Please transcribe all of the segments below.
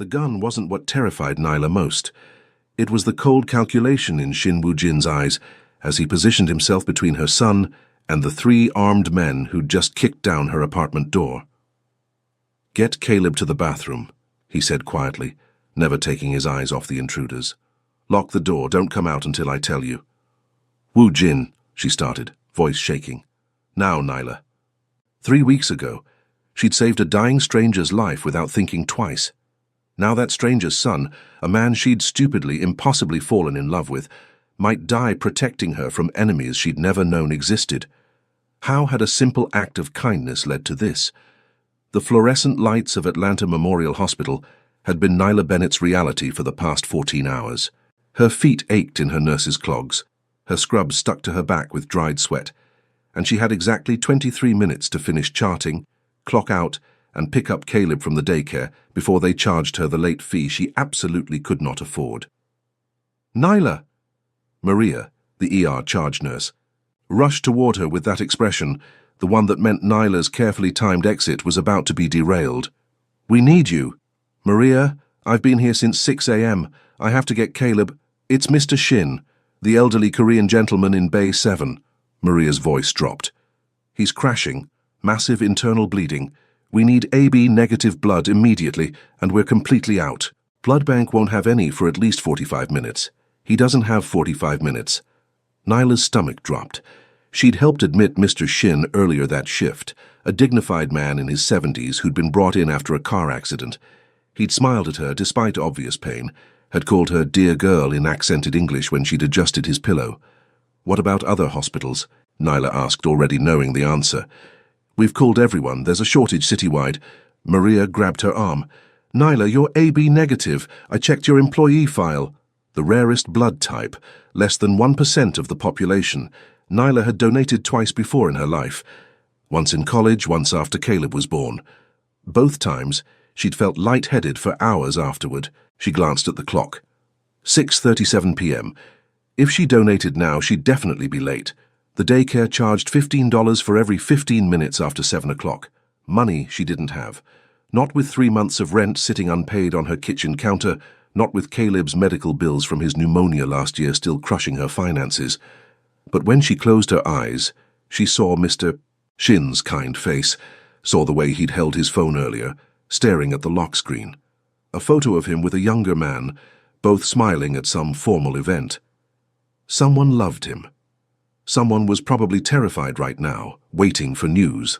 The gun wasn't what terrified Nyla most. It was the cold calculation in Shin Woo-jin's eyes as he positioned himself between her son and the 3 armed men who'd just kicked down her apartment door. "Get Caleb to the bathroom," he said quietly, never taking his eyes off the intruders. "Lock the door, don't come out until I tell you." "Woo-jin," she started, voice shaking. "Now, Nyla." 3 weeks ago, she'd saved a dying stranger's life without thinking twice. Now that stranger's son, a man she'd stupidly, impossibly fallen in love with, might die protecting her from enemies she'd never known existed. How had a simple act of kindness led to this? The fluorescent lights of Atlanta Memorial Hospital had been Nyla Bennett's reality for the past 14 hours. Her feet ached in her nurse's clogs, her scrubs stuck to her back with dried sweat, and she had exactly 23 minutes to finish charting, clock out, and pick up Caleb from the daycare before they charged her the late fee she absolutely could not afford. "Nyla!" Maria, the ER charge nurse, rushed toward her with that expression, the one that meant Nyla's carefully timed exit was about to be derailed. "We need you." "Maria, I've been here since 6 a.m. I have to get Caleb." "It's Mr. Shin, the elderly Korean gentleman in Bay 7. Maria's voice dropped. "He's crashing, massive internal bleeding. We need AB negative blood immediately, and we're completely out. Blood bank won't have any for at least 45 minutes. He doesn't have 45 minutes. Nyla's stomach dropped. She'd helped admit Mr. Shin earlier that shift, a dignified man in his 70s who'd been brought in after a car accident. He'd smiled at her despite obvious pain, had called her dear girl in accented English when she'd adjusted his pillow. "What about other hospitals?" Nyla asked, already knowing the answer. "We've called everyone. There's a shortage citywide." Maria grabbed her arm. "Nyla, you're AB negative. I checked your employee file." The rarest blood type, less than 1% of the population. Nyla had donated twice before in her life. Once in college, once after Caleb was born. Both times, she'd felt lightheaded for hours afterward. She glanced at the clock. 6:37 p.m. If she donated now, she'd definitely be late. The daycare charged $15 for every 15 minutes after 7 o'clock. Money she didn't have. Not with 3 months of rent sitting unpaid on her kitchen counter, not with Caleb's medical bills from his pneumonia last year still crushing her finances. But when she closed her eyes, she saw Mr. Shin's kind face, saw the way he'd held his phone earlier, staring at the lock screen. A photo of him with a younger man, both smiling at some formal event. Someone loved him. Someone was probably terrified right now, waiting for news.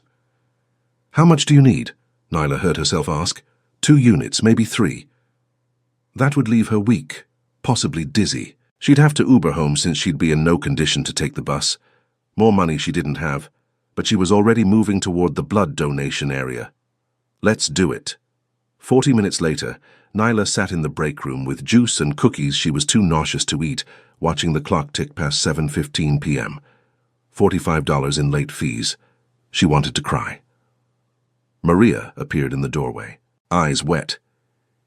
"How much do you need?" Nyla heard herself ask. 2 units, maybe 3. That would leave her weak, possibly dizzy. She'd have to Uber home since she'd be in no condition to take the bus. More money she didn't have, but she was already moving toward the blood donation area. Let's do it. 40 minutes later, Nyla sat in the break room with juice and cookies she was too nauseous to eat, watching the clock tick past 7:15 p.m. $45 in late fees. She wanted to cry. Maria appeared in the doorway, eyes wet.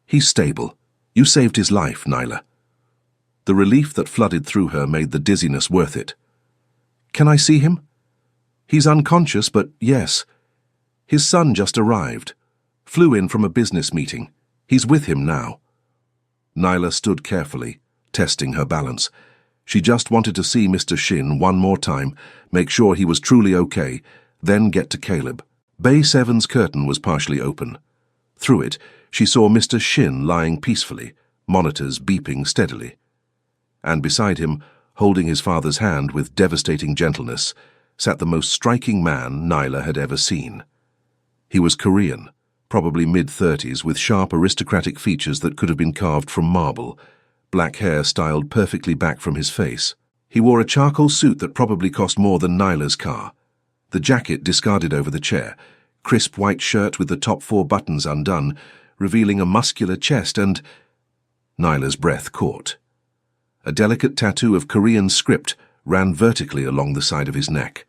"He's stable. You saved his life, Nyla." The relief that flooded through her made the dizziness worth it. "Can I see him?" "He's unconscious, but yes. His son just arrived. Flew in from a business meeting. He's with him now." Nyla stood carefully, testing her balance. She just wanted to see Mr. Shin one more time, make sure he was truly okay, then get to Caleb. Bay 7's curtain was partially open. Through it, she saw Mr. Shin lying peacefully, monitors beeping steadily. And beside him, holding his father's hand with devastating gentleness, sat the most striking man Nyla had ever seen. He was Korean, probably mid-30s, with sharp aristocratic features that could have been carved from marble, black hair styled perfectly back from his face. He wore a charcoal suit that probably cost more than Nyla's car. The jacket discarded over the chair, crisp white shirt with the top 4 buttons undone, revealing a muscular chest and... Nyla's breath caught. A delicate tattoo of Korean script ran vertically along the side of his neck.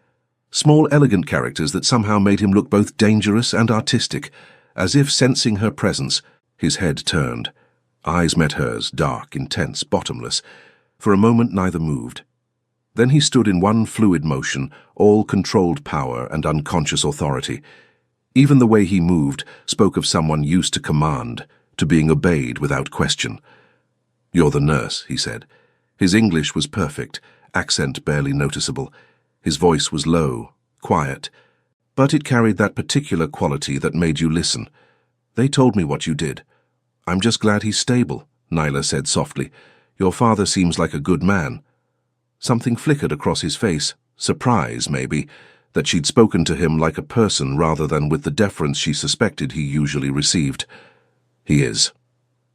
Small, elegant characters that somehow made him look both dangerous and artistic. As if sensing her presence, his head turned. Eyes met hers, dark, intense, bottomless. For a moment neither moved. Then he stood in one fluid motion, all controlled power and unconscious authority. Even the way he moved spoke of someone used to command, to being obeyed without question. "You're the nurse," he said. His English was perfect, accent barely noticeable. His voice was low, quiet, but it carried that particular quality that made you listen. "They told me what you did. I'm just glad he's stable," Nyla said softly. "Your father seems like a good man." Something flickered across his face, surprise, maybe, that she'd spoken to him like a person rather than with the deference she suspected he usually received. "He is."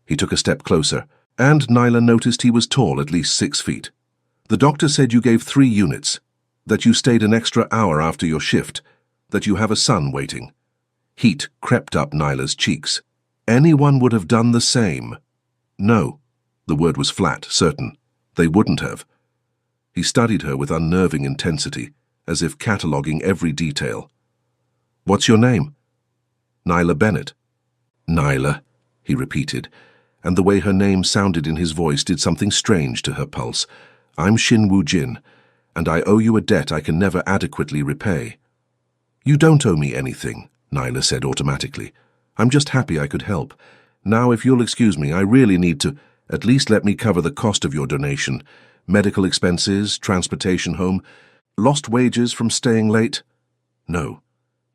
He took a step closer, and Nyla noticed he was tall, at least 6 feet. "The doctor said you gave 3 units, that you stayed an extra hour after your shift, that you have a son waiting." Heat crept up Nyla's cheeks. Anyone would have done the same. No. The word was flat, certain. They wouldn't have. He studied her with unnerving intensity, as if cataloguing every detail. "What's your name?" "Nyla Bennett." "Nyla," he repeated, and the way her name sounded in his voice did something strange to her pulse. "I'm Shin Woo-jin, and I owe you a debt I can never adequately repay." "You don't owe me anything," Nyla said automatically. "I'm just happy I could help. Now, if you'll excuse me, I really need to. At least let me cover the cost of your donation. Medical expenses, transportation home, lost wages from staying late." "No."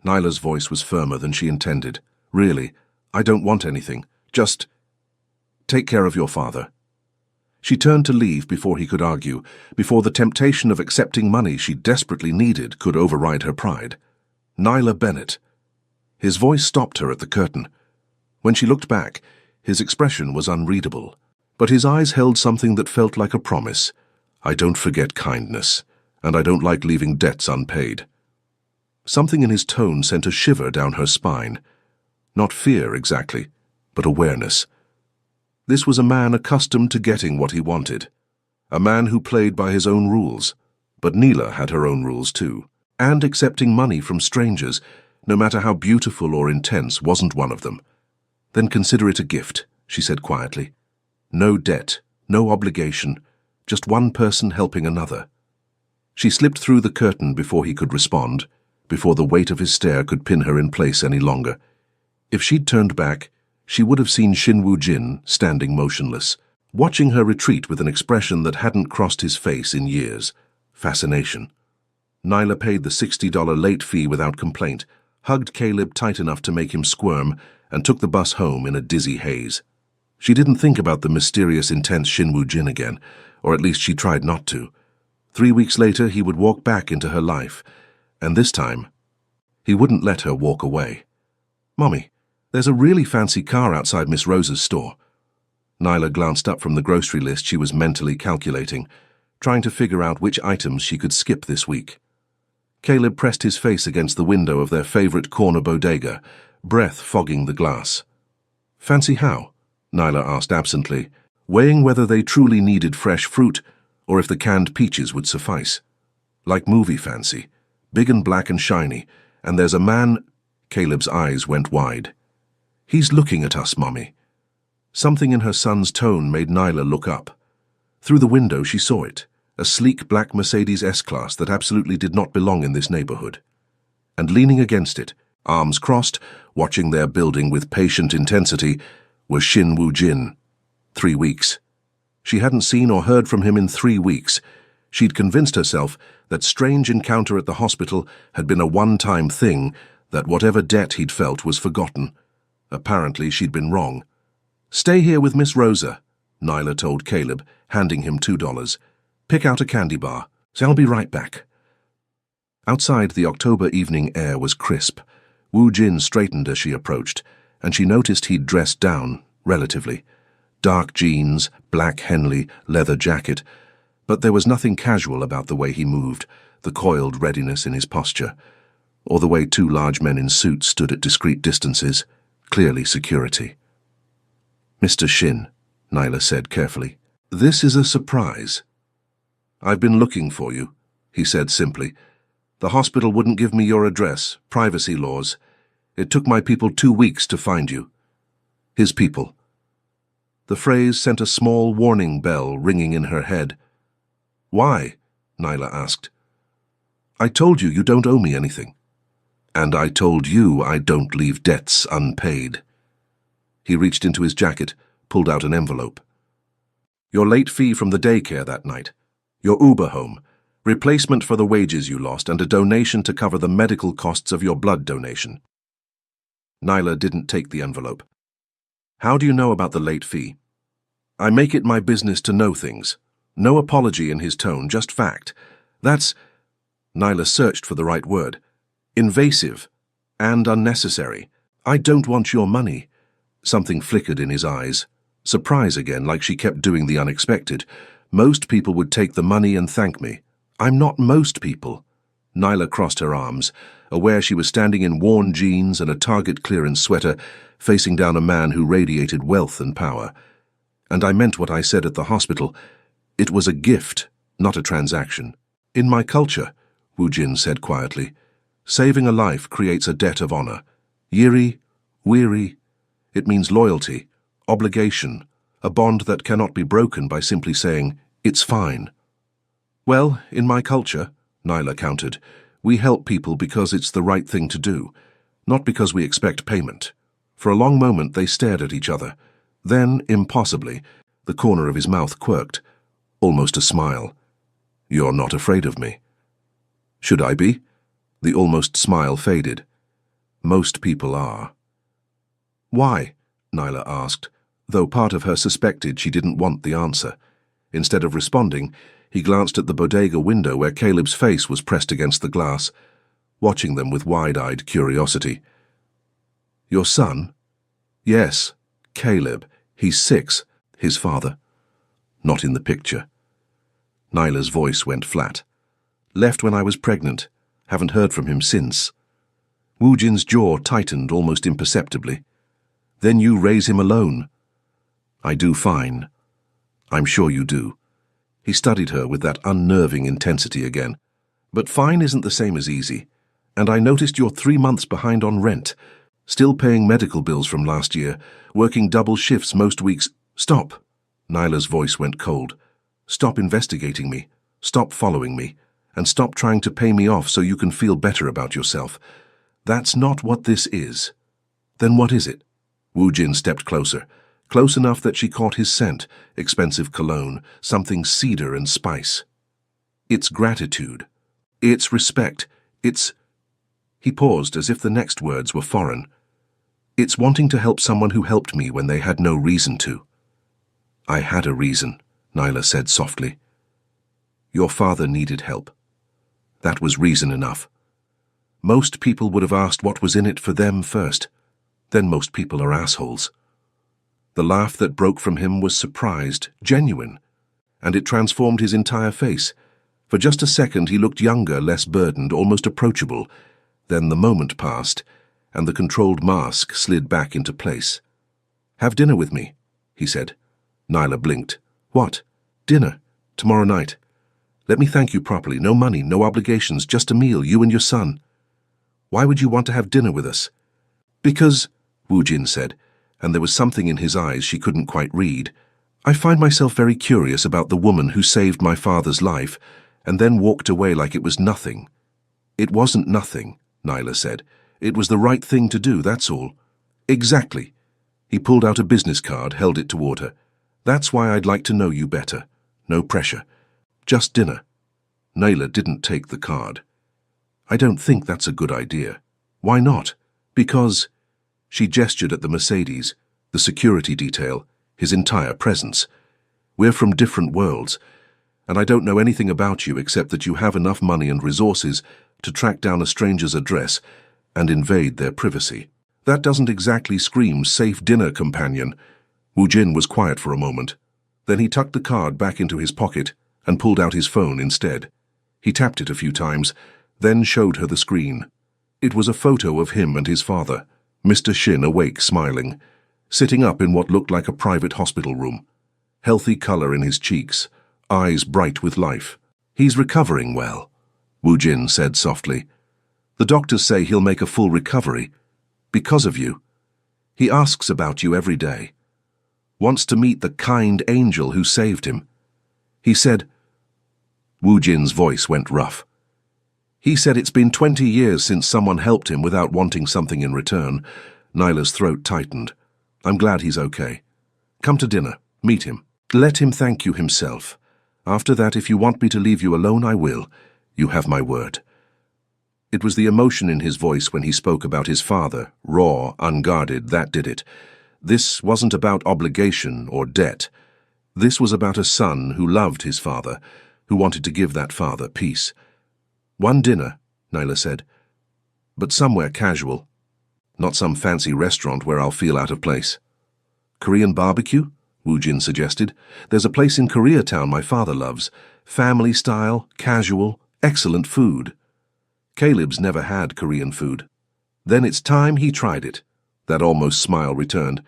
Nyla's voice was firmer than she intended. "Really, I don't want anything. Just take care of your father." She turned to leave before he could argue, before the temptation of accepting money she desperately needed could override her pride. "Nyla Bennett." His voice stopped her at the curtain. When she looked back, his expression was unreadable, but his eyes held something that felt like a promise. "I don't forget kindness, and I don't like leaving debts unpaid." Something in his tone sent a shiver down her spine. Not fear exactly, but awareness. This was a man accustomed to getting what he wanted. A man who played by his own rules. But Nyla had her own rules too. And accepting money from strangers, no matter how beautiful or intense, wasn't one of them. "Then consider it a gift," she said quietly. "No debt, no obligation, just one person helping another." She slipped through the curtain before he could respond, before the weight of his stare could pin her in place any longer. If she'd turned back, she would have seen Shin Woo-jin standing motionless, watching her retreat with an expression that hadn't crossed his face in years. Fascination. Nyla paid the $60 late fee without complaint, hugged Caleb tight enough to make him squirm, and took the bus home in a dizzy haze. She didn't think about the mysterious, intense Shin Woo-jin again, or at least she tried not to. 3 weeks later, he would walk back into her life, and this time, he wouldn't let her walk away. "Mommy, there's a really fancy car outside Miss Rose's store." Nyla glanced up from the grocery list she was mentally calculating, trying to figure out which items she could skip this week. Caleb pressed his face against the window of their favorite corner bodega, breath fogging the glass. "Fancy how?" Nyla asked absently, weighing whether they truly needed fresh fruit or if the canned peaches would suffice. "Like movie fancy, big and black and shiny, and there's a man—" Caleb's eyes went wide. "He's looking at us, Mommy." Something in her son's tone made Nyla look up. Through the window she saw it, a sleek black Mercedes S-Class that absolutely did not belong in this neighborhood. And leaning against it, arms crossed, watching their building with patient intensity, was Shin Woo-jin. 3 weeks. She hadn't seen or heard from him in 3 weeks. She'd convinced herself that strange encounter at the hospital had been a one-time thing, that whatever debt he'd felt was forgotten. Apparently she'd been wrong. "Stay here with Miss Rosa," Nyla told Caleb, handing him $2. "Pick out a candy bar. I'll be right back." Outside, the October evening air was crisp. Woo-jin straightened as she approached, and she noticed he'd dressed down, relatively. Dark jeans, black Henley, leather jacket. But there was nothing casual about the way he moved, the coiled readiness in his posture, or the way 2 large men in suits stood at discreet distances, clearly security. "Mr. Shin," Nyla said carefully, "this is a surprise." "I've been looking for you," he said simply. "The hospital wouldn't give me your address, privacy laws. It took my people 2 weeks to find you." His people. The phrase sent a small warning bell ringing in her head. "Why?" Nyla asked. "I told you you don't owe me anything. And I told you I don't leave debts unpaid." He reached into his jacket, pulled out an envelope. Your late fee from the daycare that night. Your Uber home. Replacement for the wages you lost and a donation to cover the medical costs of your blood donation. Nyla didn't take the envelope. How do you know about the late fee? I make it my business to know things. No apology in his tone, just fact. That's... Nyla searched for the right word. Invasive. And unnecessary. I don't want your money. Something flickered in his eyes. Surprise again, like she kept doing the unexpected. Most people would take the money and thank me. I'm not most people. Nyla crossed her arms, aware she was standing in worn jeans and a Target clearance sweater, facing down a man who radiated wealth and power. And I meant what I said at the hospital. It was a gift, not a transaction. In my culture, Wu Jin said quietly, saving a life creates a debt of honor. Yiri, weary. It means loyalty, obligation, a bond that cannot be broken by simply saying, it's fine. Well, in my culture, Nyla countered, we help people because it's the right thing to do, not because we expect payment. For a long moment they stared at each other. Then, impossibly, the corner of his mouth quirked, almost a smile. You're not afraid of me. Should I be? The almost smile faded. Most people are. Why? Nyla asked, though part of her suspected she didn't want the answer. Instead of responding, he glanced at the bodega window where Caleb's face was pressed against the glass, watching them with wide-eyed curiosity. Your son? Yes, Caleb. He's 6, his father. Not in the picture. Nyla's voice went flat. Left when I was pregnant. Haven't heard from him since. Wu Jin's jaw tightened almost imperceptibly. Then you raise him alone. I do fine. I'm sure you do. He studied her with that unnerving intensity again. But fine isn't the same as easy. And I noticed you're 3 months behind on rent. Still paying medical bills from last year, working double shifts most weeks. Stop. Nyla's voice went cold. Stop investigating me. Stop following me. And stop trying to pay me off so you can feel better about yourself. That's not what this is. Then what is it? Wu Jin stepped closer. Close enough that she caught his scent, expensive cologne, something cedar and spice. It's gratitude. It's respect. It's... He paused as if the next words were foreign. It's wanting to help someone who helped me when they had no reason to. I had a reason, Nyla said softly. Your father needed help. That was reason enough. Most people would have asked what was in it for them first. Then most people are assholes. The laugh that broke from him was surprised, genuine, and it transformed his entire face. For just a second he looked younger, less burdened, almost approachable. Then the moment passed, and the controlled mask slid back into place. Have dinner with me, he said. Nyla blinked. What? Dinner. Tomorrow night. Let me thank you properly. No money, no obligations, just a meal, you and your son. Why would you want to have dinner with us? Because, Wu Jin said, and there was something in his eyes she couldn't quite read. I find myself very curious about the woman who saved my father's life and then walked away like it was nothing. It wasn't nothing, Nyla said. It was the right thing to do, that's all. Exactly. He pulled out a business card, held it toward her. That's why I'd like to know you better. No pressure. Just dinner. Nyla didn't take the card. I don't think that's a good idea. Why not? Because... She gestured at the Mercedes, the security detail, his entire presence. We're from different worlds, and I don't know anything about you except that you have enough money and resources to track down a stranger's address and invade their privacy. That doesn't exactly scream safe dinner companion. Wu Jin was quiet for a moment. Then he tucked the card back into his pocket and pulled out his phone instead. He tapped it a few times, then showed her the screen. It was a photo of him and his father, Mr. Shin awake, smiling, sitting up in what looked like a private hospital room. Healthy color in his cheeks, eyes bright with life. He's recovering well, Wu Jin said softly. The doctors say he'll make a full recovery. Because of you. He asks about you every day. Wants to meet the kind angel who saved him. He said... Wu Jin's voice went rough. He said it's been 20 years since someone helped him without wanting something in return. Nyla's throat tightened. I'm glad he's okay. Come to dinner. Meet him. Let him thank you himself. After that, if you want me to leave you alone, I will. You have my word." It was the emotion in his voice when he spoke about his father, raw, unguarded, that did it. This wasn't about obligation or debt. This was about a son who loved his father, who wanted to give that father peace. "One dinner," Nyla said, "but somewhere casual. Not some fancy restaurant where I'll feel out of place." "Korean barbecue?" Woo-jin suggested. "There's a place in Koreatown my father loves. Family style, casual, excellent food." Caleb's never had Korean food. Then it's time he tried it. That almost smile returned.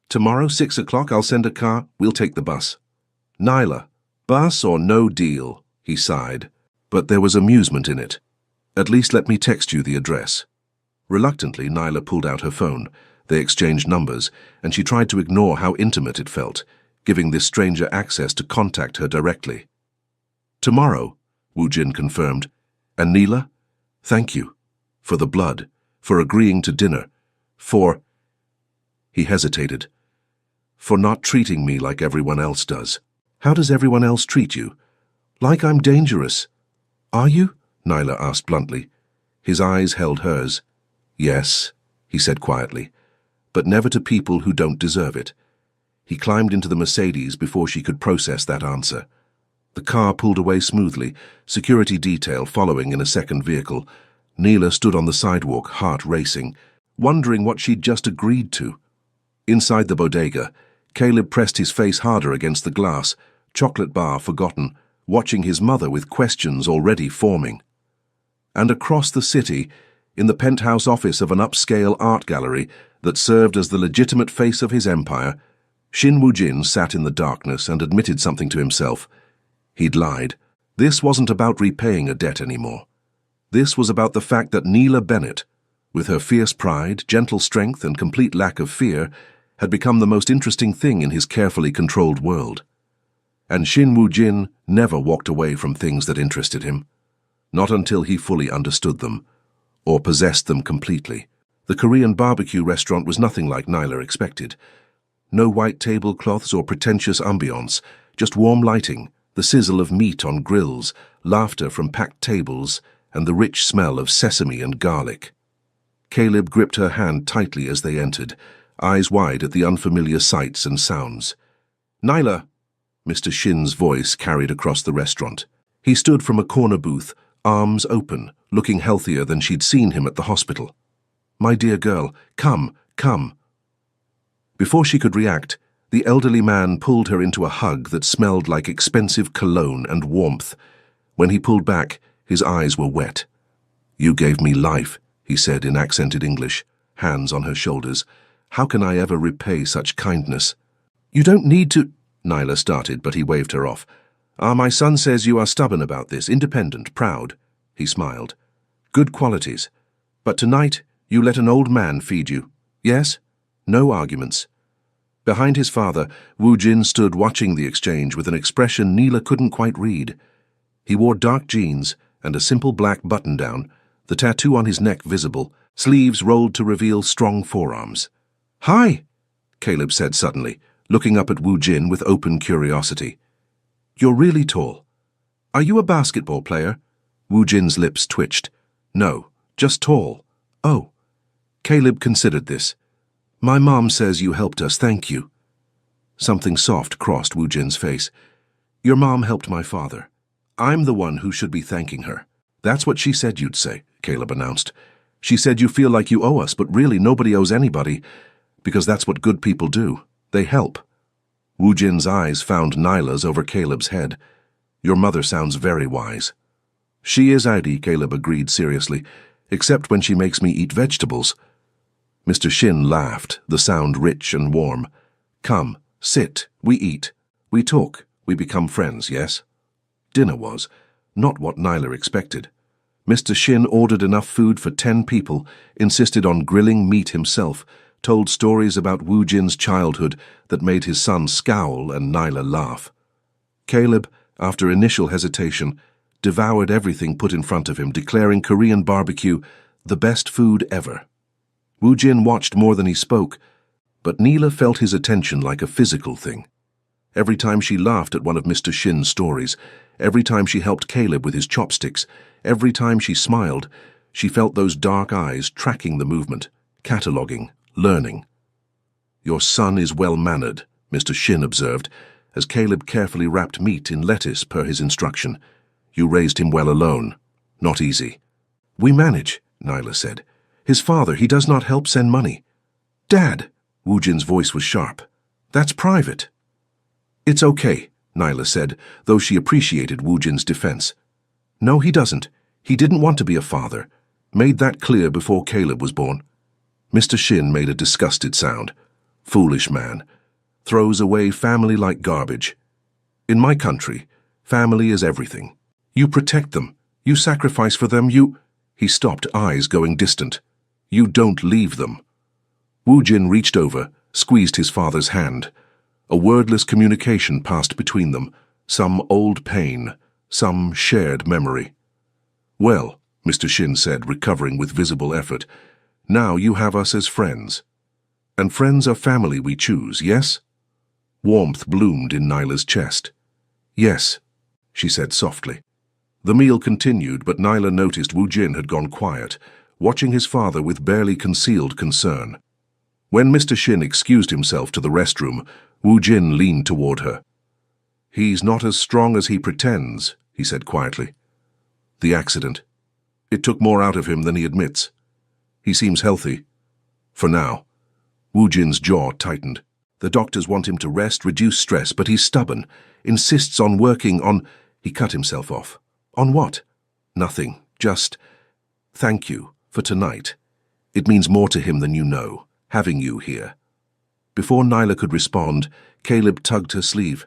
"Tomorrow, 6 o'clock, I'll send a car. We'll take the bus." "Nyla, bus or no deal," he sighed. But there was amusement in it. "At least let me text you the address." Reluctantly, Nyla pulled out her phone. They exchanged numbers, and she tried to ignore how intimate it felt, giving this stranger access to contact her directly. "Tomorrow," Woo-jin confirmed. "And Neela? Thank you. For the blood, for agreeing to dinner, for—" He hesitated. "For not treating me like everyone else does." "How does everyone else treat you?" "Like I'm dangerous." "Are you?" Nyla asked bluntly. His eyes held hers. "Yes," he said quietly, "but never to people who don't deserve it." He climbed into the Mercedes before she could process that answer. The car pulled away smoothly, security detail following in a second vehicle. Neela stood on the sidewalk, heart racing, wondering what she'd just agreed to. Inside the bodega, Caleb pressed his face harder against the glass, chocolate bar forgotten, watching his mother with questions already forming. And across the city, in the penthouse office of an upscale art gallery that served as the legitimate face of his empire, Shin Woo-jin sat in the darkness and admitted something to himself. He'd lied. This wasn't about repaying a debt anymore. This was about the fact that Neela Bennett, with her fierce pride, gentle strength, and complete lack of fear, had become the most interesting thing in his carefully controlled world. And Shin Woo-jin never walked away from things that interested him. Not until he fully understood them, or possessed them completely. The Korean barbecue restaurant was nothing like Nyla expected. No white tablecloths or pretentious ambiance, just warm lighting, the sizzle of meat on grills, laughter from packed tables, and the rich smell of sesame and garlic. Caleb gripped her hand tightly as they entered, eyes wide at the unfamiliar sights and sounds. "Nyla!" Mr. Shin's voice carried across the restaurant. He stood from a corner booth, arms open, looking healthier than she'd seen him at the hospital. "My dear girl, come, come." Before she could react, the elderly man pulled her into a hug that smelled like expensive cologne and warmth. When he pulled back, his eyes were wet. "You gave me life," he said in accented English, hands on her shoulders. "How can I ever repay such kindness?" "You don't need to—" Nyla started, but he waved her off. My son says you are stubborn about this, independent, proud." He smiled. "Good qualities. But tonight, you let an old man feed you. Yes? No arguments." Behind his father, Woo-jin stood watching the exchange with an expression Neela couldn't quite read. He wore dark jeans and a simple black button-down, the tattoo on his neck visible, sleeves rolled to reveal strong forearms. "Hi," Caleb said suddenly, looking up at Woo-jin with open curiosity. "You're really tall. Are you a basketball player?" Woo-jin's lips twitched. "No, just tall." "Oh." Caleb considered this. "My mom says you helped us, thank you." Something soft crossed Woo-jin's face. "Your mom helped my father. I'm the one who should be thanking her." "That's what she said you'd say," Caleb announced. "She said you feel like you owe us, but really nobody owes anybody, because that's what good people do. They help." Woo-jin's eyes found Nyla's over Caleb's head. "Your mother sounds very wise." "She is Adi," Caleb agreed seriously, "except when she makes me eat vegetables." Mr. Shin laughed, the sound rich and warm. "Come, sit, we eat. We talk, we become friends, yes?" Dinner was, not what Nyla expected. Mr. Shin ordered enough food for 10 people, insisted on grilling meat himself, told stories about Woo-jin's childhood that made his son scowl and Nyla laugh. Caleb, after initial hesitation, devoured everything put in front of him, declaring Korean barbecue the best food ever. Woo-jin watched more than he spoke, but Neela felt his attention like a physical thing. Every time she laughed at one of Mr. Shin's stories, every time she helped Caleb with his chopsticks, every time she smiled, she felt those dark eyes tracking the movement, cataloguing, learning. "Your son is well-mannered," Mr. Shin observed, as Caleb carefully wrapped meat in lettuce per his instruction. "You raised him well alone. Not easy." "We manage," Nyla said. "His father, he does not help send money." "Dad!" Wu Jin's voice was sharp. "That's private." "It's okay," Nyla said, though she appreciated Wu Jin's defense. "No, he doesn't. He didn't want to be a father. Made that clear before Caleb was born." Mr. Shin made a disgusted sound. "Foolish man. Throws away family like garbage. In my country, family is everything. You protect them. You sacrifice for them. He stopped, eyes going distant. "You don't leave them." Wu Jin reached over, squeezed his father's hand. A wordless communication passed between them, some old pain, some shared memory. "Well," Mr. Shin said, recovering with visible effort, "now you have us as friends. And friends are family we choose, yes?" Warmth bloomed in Nyla's chest. "Yes," she said softly. The meal continued, but Nyla noticed Wu Jin had gone quiet, watching his father with barely concealed concern. When Mr. Shin excused himself to the restroom, Wu Jin leaned toward her. "He's not as strong as he pretends," he said quietly. "The accident. It took more out of him than he admits. He seems healthy. For now." Wu Jin's jaw tightened. "The doctors want him to rest, reduce stress, but he's stubborn, insists on working on—" He cut himself off. "On what?" "Nothing. Just thank you for tonight. It means more to him than you know, having you here." Before Nyla could respond, Caleb tugged her sleeve.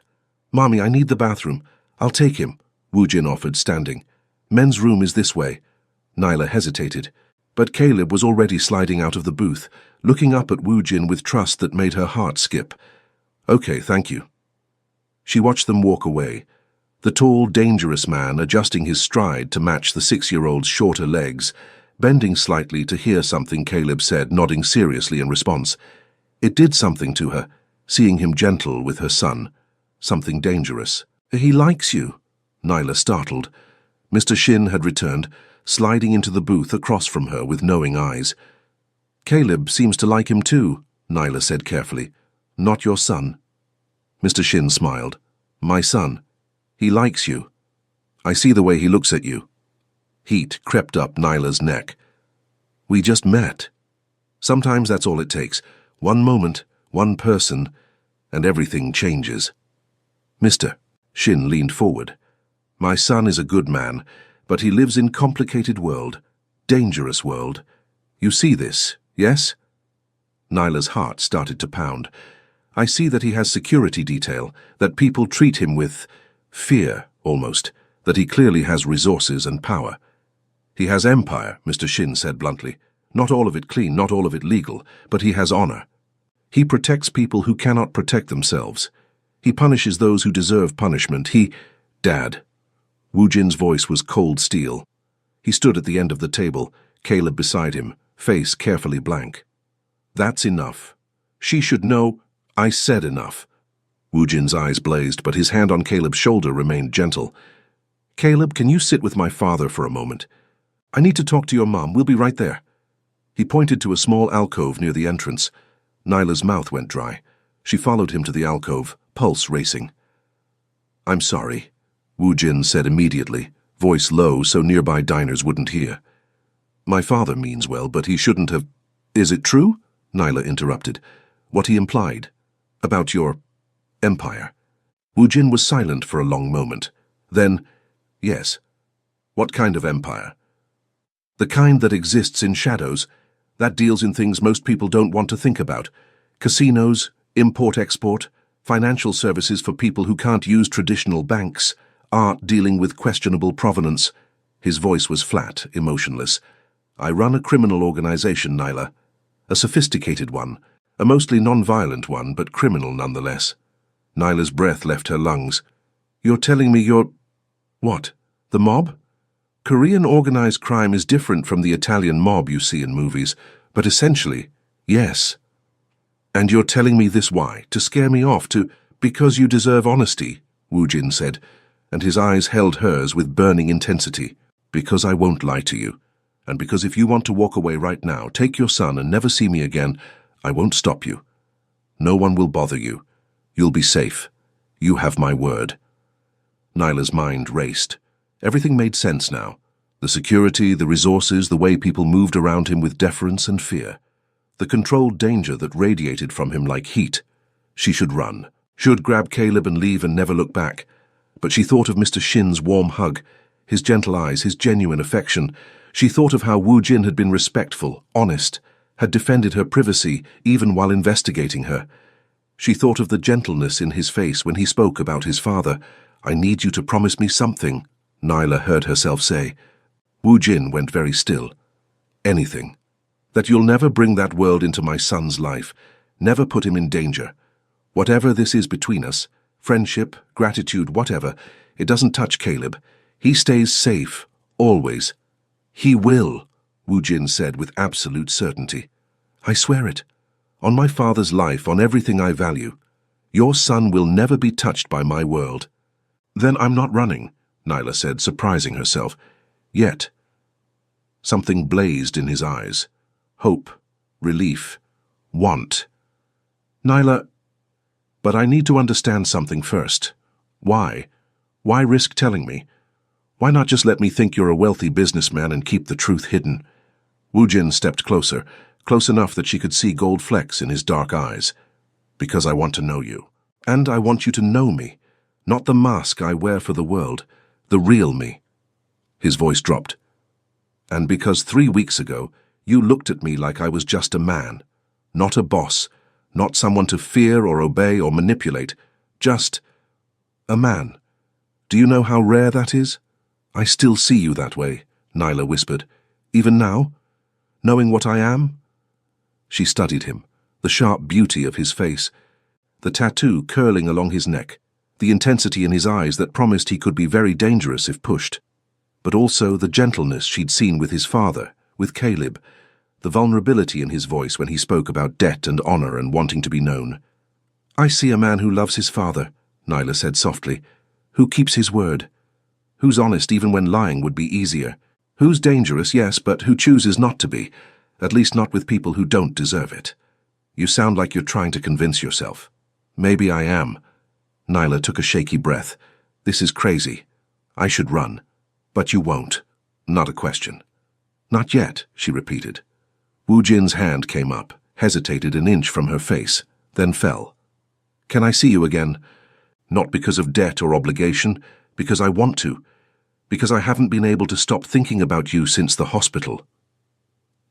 "Mommy, I need the bathroom. I'll take him," Wu Jin offered, standing. "Men's room is this way." Nyla hesitated, but Caleb was already sliding out of the booth, looking up at Wu Jin with trust that made her heart skip. "Okay, thank you." She watched them walk away, the tall, dangerous man adjusting his stride to match the 6-year-old's shorter legs, bending slightly to hear something Caleb said, nodding seriously in response. It did something to her, seeing him gentle with her son. Something dangerous. "He likes you," Nyla startled. Mr. Shin had returned, sliding into the booth across from her with knowing eyes. "Caleb seems to like him too," Nyla said carefully. "Not your son." Mr. Shin smiled. "My son. He likes you. I see the way he looks at you." Heat crept up Nyla's neck. "We just met. Sometimes that's all it takes. One moment, one person, and everything changes." "Mr." Shin leaned forward. "My son is a good man, but he lives in complicated world, dangerous world. You see this, yes?" Nyla's heart started to pound. "I see that he has security detail, that people treat him with fear, almost, that he clearly has resources and power." "He has empire," Mr. Shin said bluntly. "Not all of it clean, not all of it legal, but he has honor. He protects people who cannot protect themselves. He punishes those who deserve punishment. Dad." Wu Jin's voice was cold steel. He stood at the end of the table, Caleb beside him, face carefully blank. "That's enough. She should know—" "I said enough." Wu Jin's eyes blazed, but his hand on Caleb's shoulder remained gentle. "Caleb, can you sit with my father for a moment? I need to talk to your mom. We'll be right there." He pointed to a small alcove near the entrance. Nyla's mouth went dry. She followed him to the alcove, pulse racing. "I'm sorry," Wu Jin said immediately, voice low so nearby diners wouldn't hear. "My father means well, but he shouldn't have—" "Is it true?" Nyla interrupted. "What he implied? About your empire?" Wu Jin was silent for a long moment. Then, "Yes." "What kind of empire?" "The kind that exists in shadows. That deals in things most people don't want to think about. Casinos, import-export, financial services for people who can't use traditional banks, art dealing with questionable provenance." His voice was flat, emotionless. "I run a criminal organization, Nyla. A sophisticated one, a mostly non-violent one, but criminal nonetheless." Nyla's breath left her lungs. "You're telling me you're—" "What? The mob?" "Korean organized crime is different from the Italian mob you see in movies, but essentially, yes." And you're telling me this why? To scare me off? Because you deserve honesty, Wu Jin said, and his eyes held hers with burning intensity. Because I won't lie to you. And because if you want to walk away right now, take your son and never see me again, I won't stop you. No one will bother you. You'll be safe. You have my word. Nyla's mind raced. Everything made sense now. The security, the resources, the way people moved around him with deference and fear. The controlled danger that radiated from him like heat. She should run. Should grab Caleb and leave and never look back. But she thought of Mr. Shin's warm hug, his gentle eyes, his genuine affection. She thought of how Wu Jin had been respectful, honest, had defended her privacy even while investigating her. She thought of the gentleness in his face when he spoke about his father. I need you to promise me something, Nyla heard herself say. Wu Jin went very still. Anything. That you'll never bring that world into my son's life, never put him in danger. Whatever this is between us, friendship, gratitude, whatever, it doesn't touch Caleb. He stays safe, always. He will, Wu Jin said with absolute certainty. I swear it. On my father's life, on everything I value. Your son will never be touched by my world. Then I'm not running, Nyla said, surprising herself. Yet. Something blazed in his eyes. Hope, relief, want. Nyla, but I need to understand something first. Why? Why risk telling me? Why not just let me think you're a wealthy businessman and keep the truth hidden? Wu Jin stepped closer, close enough that she could see gold flecks in his dark eyes. Because I want to know you. And I want you to know me. Not the mask I wear for the world. The real me. His voice dropped. And because 3 weeks ago, you looked at me like I was just a man. Not a boss. Not someone to fear or obey or manipulate. Just a man. Do you know how rare that is? I still see you that way, Nyla whispered. Even now? Knowing what I am? She studied him, the sharp beauty of his face, the tattoo curling along his neck, the intensity in his eyes that promised he could be very dangerous if pushed, but also the gentleness she'd seen with his father, with Caleb, the vulnerability in his voice when he spoke about debt and honor and wanting to be known. I see a man who loves his father, Nyla said softly, who keeps his word, who's honest even when lying would be easier, who's dangerous, yes, but who chooses not to be, at least not with people who don't deserve it. You sound like you're trying to convince yourself. Maybe I am. Nyla took a shaky breath. This is crazy. I should run. But you won't. Not a question. Not yet, she repeated. Wu Jin's hand came up, hesitated an inch from her face, then fell. Can I see you again? Not because of debt or obligation, because I want to. Because I haven't been able to stop thinking about you since the hospital.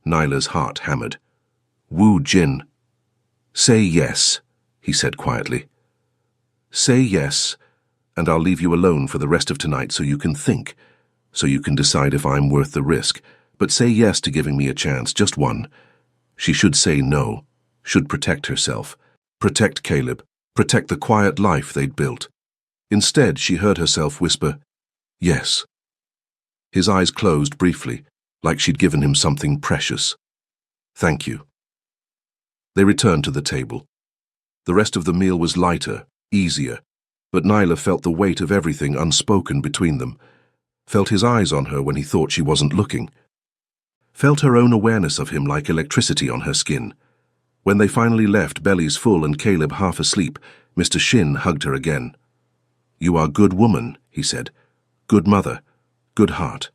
Nyla's heart hammered. Wu Jin. Say yes, he said quietly. Say yes, and I'll leave you alone for the rest of tonight so you can think, so you can decide if I'm worth the risk. But say yes to giving me a chance, just one. She should say no, should protect herself, protect Caleb, protect the quiet life they'd built. Instead, she heard herself whisper, yes. His eyes closed briefly, like she'd given him something precious. Thank you. They returned to the table. The rest of the meal was lighter, easier, but Nyla felt the weight of everything unspoken between them, felt his eyes on her when he thought she wasn't looking, felt her own awareness of him like electricity on her skin. When they finally left, bellies full and Caleb half asleep, Mr. Shin hugged her again. You are good woman, he said. Good mother. Good heart.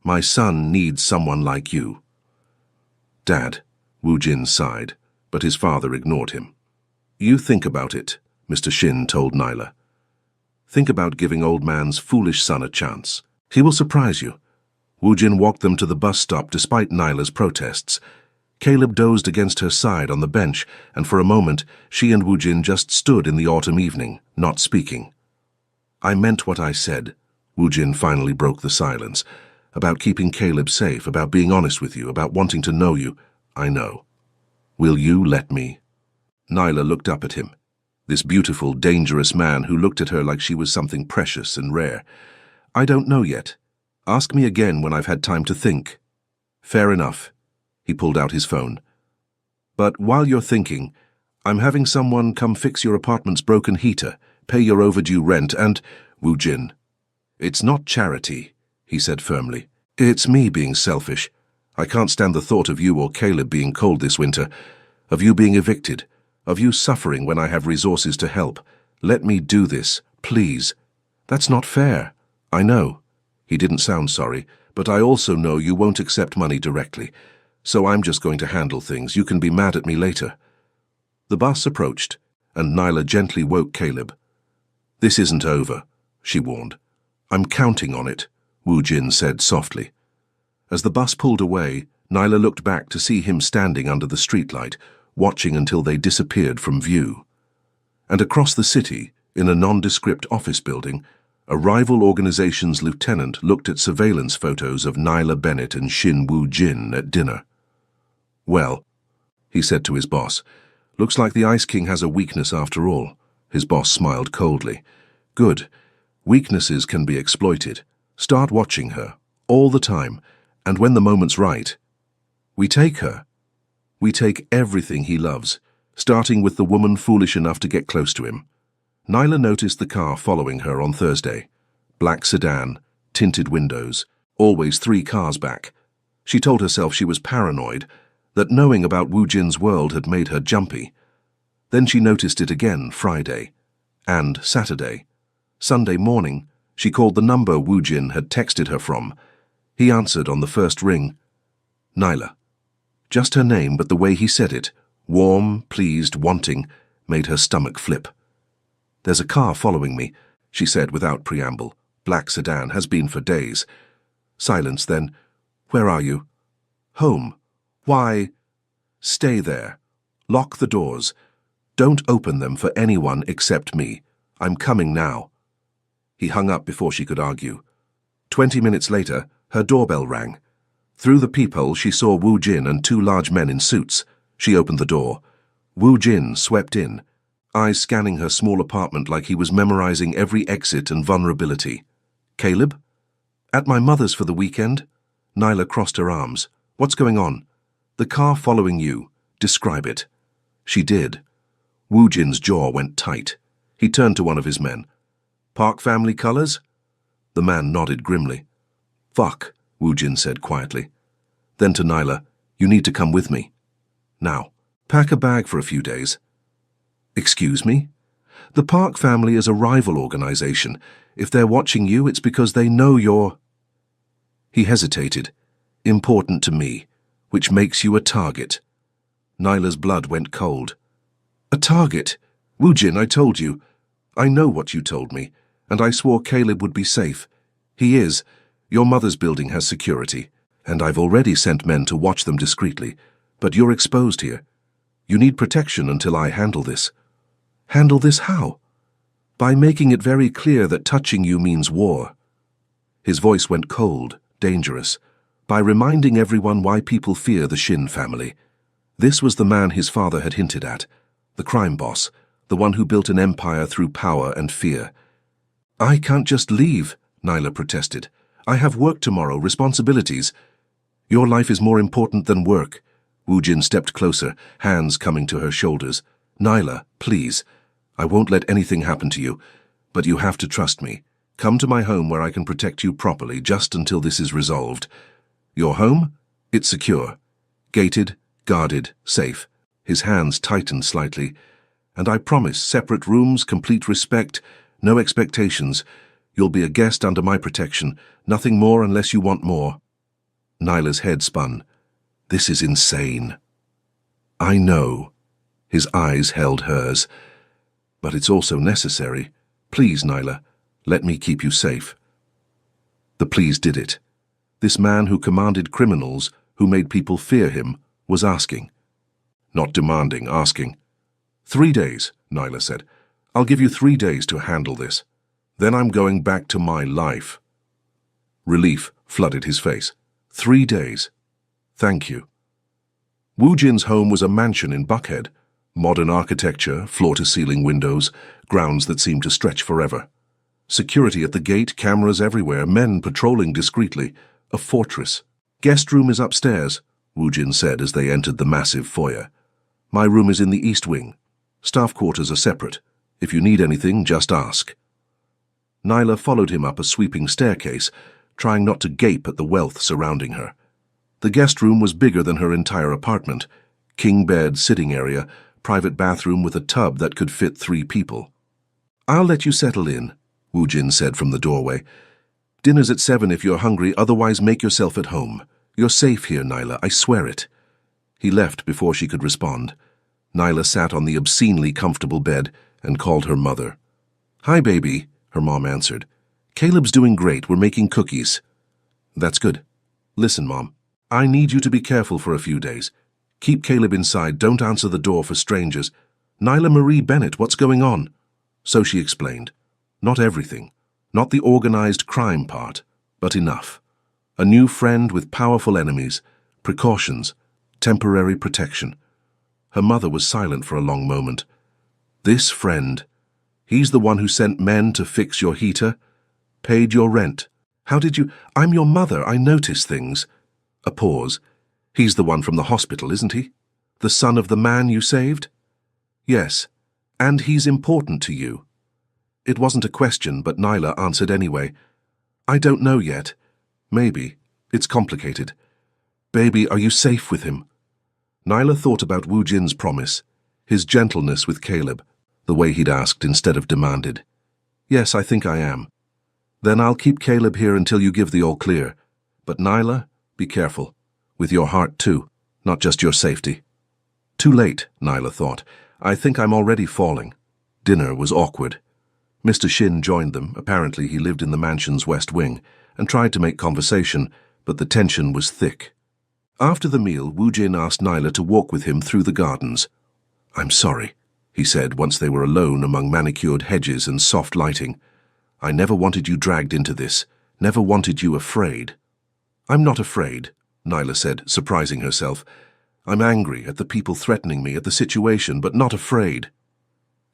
My son needs someone like you. Dad, Wu Jin sighed, but his father ignored him. You think about it, Mr. Shin told Nyla. Think about giving old man's foolish son a chance. He will surprise you. Wu Jin walked them to the bus stop despite Nyla's protests. Caleb dozed against her side on the bench, and for a moment she and Wu Jin just stood in the autumn evening, not speaking. I meant what I said. Wu Jin finally broke the silence. About keeping Caleb safe, about being honest with you, about wanting to know you. I know. Will you let me? Nyla looked up at him. This beautiful, dangerous man who looked at her like she was something precious and rare. I don't know yet. Ask me again when I've had time to think. Fair enough. He pulled out his phone. But while you're thinking, I'm having someone come fix your apartment's broken heater, pay your overdue rent, and— Wu Jin. It's not charity, he said firmly. It's me being selfish. I can't stand the thought of you or Caleb being cold this winter, of you being evicted, of you suffering when I have resources to help. Let me do this, please. That's not fair. I know. He didn't sound sorry, but I also know you won't accept money directly, so I'm just going to handle things. You can be mad at me later. The bus approached, and Nyla gently woke Caleb. This isn't over, she warned. I'm counting on it, Wu Jin said softly. As the bus pulled away, Nyla looked back to see him standing under the streetlight, watching until they disappeared from view. And across the city, in a nondescript office building, a rival organization's lieutenant looked at surveillance photos of Nyla Bennett and Shin Wu Jin at dinner. Well, he said to his boss, looks like the Ice King has a weakness after all. His boss smiled coldly. Good. Weaknesses can be exploited. Start watching her, all the time, and when the moment's right. We take her. We take everything he loves, starting with the woman foolish enough to get close to him. Nyla noticed the car following her on Thursday. Black sedan, tinted windows, always 3 cars back. She told herself she was paranoid, that knowing about Wu Jin's world had made her jumpy. Then she noticed it again Friday, and Saturday. Sunday morning, she called the number Wu Jin had texted her from. He answered on the first ring. Nyla. Just her name, but the way he said it, warm, pleased, wanting, made her stomach flip. There's a car following me, she said without preamble. Black sedan, has been for days. Silence then. Where are you? Home. Why? Stay there. Lock the doors. Don't open them for anyone except me. I'm coming now. He hung up before she could argue. 20 minutes later, her doorbell rang. Through the peephole, she saw Wu Jin and 2 large men in suits. She opened the door. Wu Jin swept in, eyes scanning her small apartment like he was memorizing every exit and vulnerability. Caleb? At my mother's for the weekend? Nyla crossed her arms. What's going on? The car following you. Describe it. She did. Wu Jin's jaw went tight. He turned to one of his men. Park family colors? The man nodded grimly. Fuck, Wu Jin said quietly. Then to Nyla, you need to come with me. Now, pack a bag for a few days. Excuse me? The Park family is a rival organization. If they're watching you, it's because they know you're— He hesitated. Important to me, which makes you a target. Nyla's blood went cold. A target? Wu Jin, I told you. I know what you told me, and I swore Caleb would be safe. He is. Your mother's building has security, and I've already sent men to watch them discreetly, but you're exposed here. You need protection until I handle this. Handle this how? By making it very clear that touching you means war. His voice went cold, dangerous, by reminding everyone why people fear the Shin family. This was the man his father had hinted at, the crime boss, the one who built an empire through power and fear. I can't just leave, Nyla protested. I have work tomorrow, responsibilities. Your life is more important than work. Wu Jin stepped closer, hands coming to her shoulders. Nyla, please. I won't let anything happen to you, but you have to trust me. Come to my home where I can protect you properly just until this is resolved. Your home? It's secure. Gated, guarded, safe. His hands tightened slightly. And I promise, separate rooms, complete respect, no expectations. You'll be a guest under my protection, nothing more unless you want more. Nyla's head spun. This is insane. I know. His eyes held hers. But it's also necessary. Please, Nyla, let me keep you safe. The please did it. This man who commanded criminals, who made people fear him, was asking. Not demanding, asking. 3 days, Nyla said. I'll give you 3 days to handle this. Then I'm going back to my life. Relief flooded his face. 3 days. Thank you. Wu Jin's home was a mansion in Buckhead. Modern architecture, floor-to-ceiling windows, grounds that seemed to stretch forever. Security at the gate, cameras everywhere, men patrolling discreetly. A fortress. Guest room is upstairs, Wu Jin said as they entered the massive foyer. My room is in the east wing. Staff quarters are separate. If you need anything, just ask. Nyla followed him up a sweeping staircase, trying not to gape at the wealth surrounding her. The guest room was bigger than her entire apartment. King bed, sitting area, private bathroom with a tub that could fit 3 people. "I'll let you settle in," Wu Jin said from the doorway. "Dinner's at 7 if you're hungry, otherwise make yourself at home. You're safe here, Nyla, I swear it." He left before she could respond. Nyla sat on the obscenely comfortable bed and called her mother. "Hi, baby," her mom answered. "Caleb's doing great, we're making cookies." "That's good. Listen, Mom, I need you to be careful for a few days. Keep Caleb inside, don't answer the door for strangers. Nyla Marie Bennett, what's going on?" So she explained. Not everything. Not the organized crime part, but enough. A new friend with powerful enemies, precautions, temporary protection. Her mother was silent for a long moment. "This friend, he's the one who sent men to fix your heater? Paid your rent? How did you— I'm your mother, I notice things." A pause. "He's the one from the hospital, isn't he? The son of the man you saved?" "Yes. And he's important to you." It wasn't a question, but Nyla answered anyway. "I don't know yet. Maybe. It's complicated. Baby, are you safe with him?" Nyla thought about Wu Jin's promise, his gentleness with Caleb, the way he'd asked instead of demanded. "Yes, I think I am." "Then I'll keep Caleb here until you give the all clear. But Nyla, be careful. With your heart too, not just your safety." Too late, Nyla thought. I think I'm already falling. Dinner was awkward. Mr. Shin joined them. Apparently he lived in the mansion's west wing, and tried to make conversation, but the tension was thick. After the meal, Wu Jin asked Nyla to walk with him through the gardens. "I'm sorry," he said once they were alone among manicured hedges and soft lighting. "I never wanted you dragged into this, never wanted you afraid." "I'm not afraid," Nyla said, surprising herself. "I'm angry at the people threatening me, at the situation, but not afraid."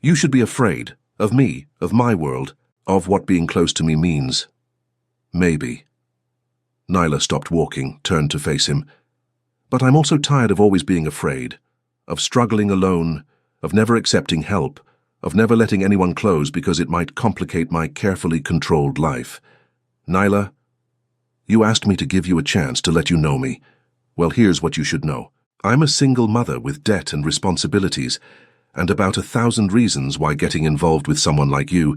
"You should be afraid. Of me, of my world, of what being close to me means." "Maybe." Nyla stopped walking, turned to face him. "But I'm also tired of always being afraid, of struggling alone, of never accepting help, of never letting anyone close because it might complicate my carefully controlled life. Nyla, you asked me to give you a chance to let you know me. Well, here's what you should know. I'm a single mother with debt and responsibilities, and about 1,000 reasons why getting involved with someone like you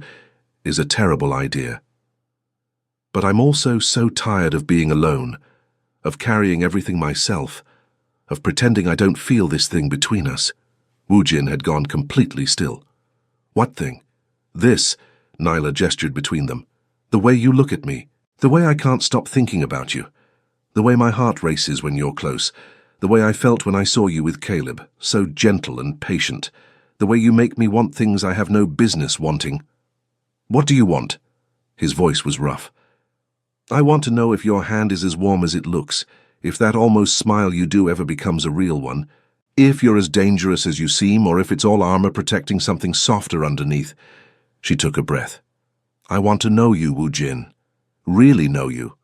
is a terrible idea. But I'm also so tired of being alone, of carrying everything myself, of pretending I don't feel this thing between us." Wu Jin had gone completely still. "What thing?" "This," Nyla gestured between them. "The way you look at me, the way I can't stop thinking about you, the way my heart races when you're close, the way I felt when I saw you with Caleb, so gentle and patient, the way you make me want things I have no business wanting." "What do you want?" His voice was rough. "I want to know if your hand is as warm as it looks, if that almost smile you do ever becomes a real one, if you're as dangerous as you seem, or if it's all armor protecting something softer underneath." She took a breath. "I want to know you, Wu Jin. Really know you,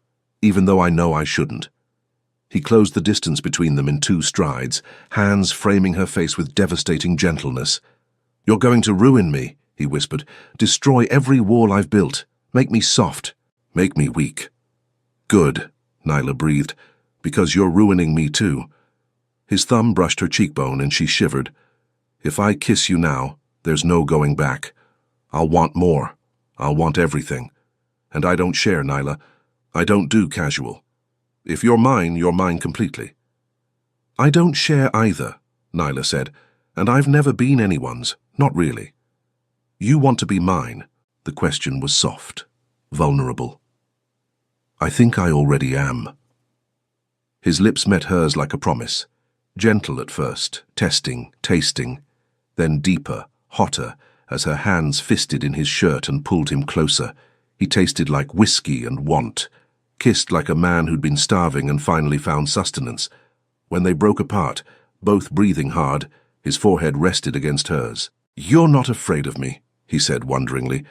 even though I know I shouldn't." He closed the distance between them in 2 strides, hands framing her face with devastating gentleness. "You're going to ruin me," he whispered. "Destroy every wall I've built. Make me soft. Make me weak." "Good," Nyla breathed, "because you're ruining me too." His thumb brushed her cheekbone and she shivered. "If I kiss you now, there's no going back. I'll want more. I'll want everything. And I don't share, Nyla. I don't do casual. If you're mine completely." "I don't share either," Nyla said, "and I've never been anyone's, not really." "You want to be mine." The question was soft, vulnerable. "I think I already am." His lips met hers like a promise, gentle at first, testing, tasting, then deeper, hotter, as her hands fisted in his shirt and pulled him closer. He tasted like whiskey and want, kissed like a man who'd been starving and finally found sustenance. When they broke apart, both breathing hard, his forehead rested against hers. "You're not afraid of me," he said wonderingly.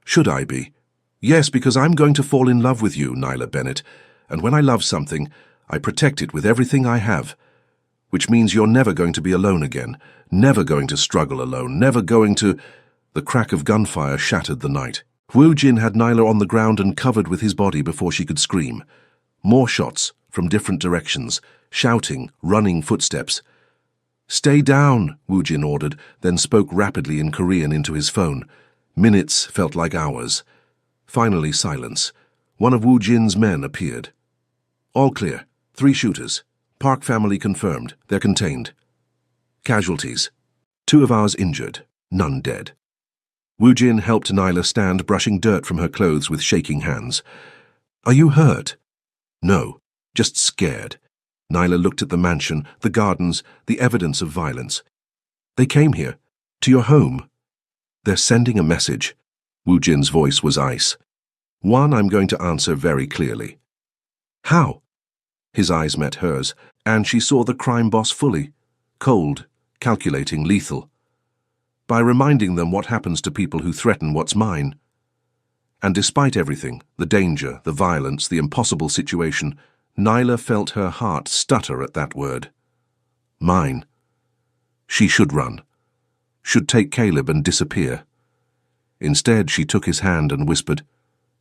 "Should I be?" "Yes, because I'm going to fall in love with you, Nyla Bennett, and when I love something, I protect it with everything I have. which means you're never going to be alone again, never going to struggle alone, never going to—" The crack of gunfire shattered the night. Wu Jin had Nyla on the ground and covered with his body before she could scream. More shots from different directions, shouting, running footsteps. "Stay down," Wu Jin ordered, then spoke rapidly in Korean into his phone. Minutes felt like hours. Finally, silence. One of Wu Jin's men appeared. "All clear. 3 shooters. Park family confirmed. They're contained. Casualties. 2 of ours injured. None dead." Wu Jin helped Nyla stand, brushing dirt from her clothes with shaking hands. "Are you hurt?" "No, just scared." Nyla looked at the mansion, the gardens, the evidence of violence. "They came here, to your home. They're sending a message." Wu Jin's voice was ice. "One I'm going to answer very clearly." "How?" His eyes met hers, and she saw the crime boss fully. Cold, calculating, lethal. "By reminding them what happens to people who threaten what's mine." And despite everything, the danger, the violence, the impossible situation, Nyla felt her heart stutter at that word. Mine. She should run. Should take Caleb and disappear. Instead, she took his hand and whispered,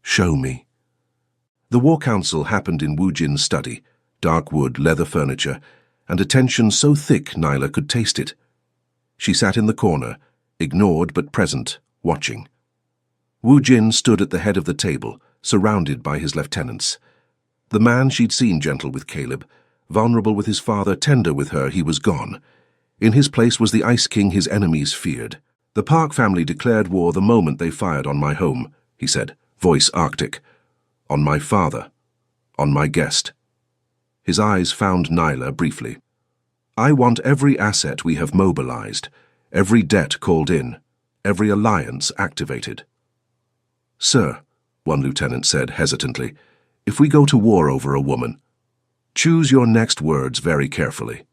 "Show me." The war council happened in Wu Jin's study, dark wood, leather furniture, and a tension so thick Nyla could taste it. She sat in the corner, ignored but present, watching. Wu Jin stood at the head of the table, surrounded by his lieutenants. The man she'd seen gentle with Caleb, vulnerable with his father, tender with her, he was gone. In his place was the Ice King his enemies feared. "The Park family declared war the moment they fired on my home," he said, voice arctic. "On my father. On my guest." His eyes found Nyla briefly. "I want every asset we have mobilized, every debt called in, every alliance activated." "Sir," one lieutenant said hesitantly, "if we go to war over a woman, choose your next words very carefully."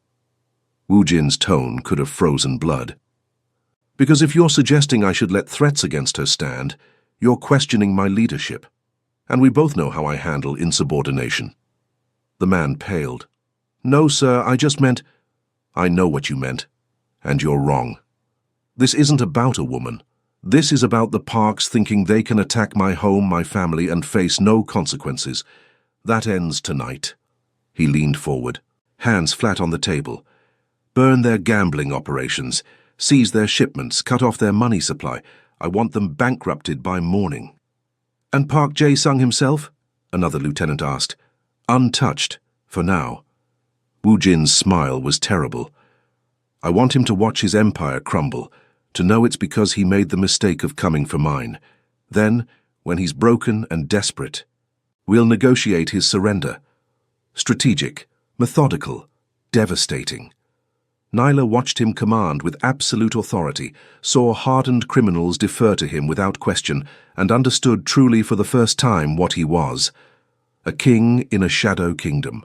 Wu Jin's tone could have frozen blood. "Because if you're suggesting I should let threats against her stand, you're questioning my leadership. And we both know how I handle insubordination." The man paled. "No, sir, I just meant—" "I know what you meant, and you're wrong. This isn't about a woman. This is about the Parks thinking they can attack my home, my family, and face no consequences. That ends tonight." He leaned forward, hands flat on the table. "Burn their gambling operations, seize their shipments, cut off their money supply. I want them bankrupted by morning." "And Park Jae-sung himself?" another lieutenant asked. "Untouched, for now." Wu Jin's smile was terrible. "I want him to watch his empire crumble, to know it's because he made the mistake of coming for mine. Then, when he's broken and desperate, we'll negotiate his surrender. Strategic, methodical, devastating." Nyla watched him command with absolute authority, saw hardened criminals defer to him without question, and understood truly for the first time what he was. A king in a shadow kingdom.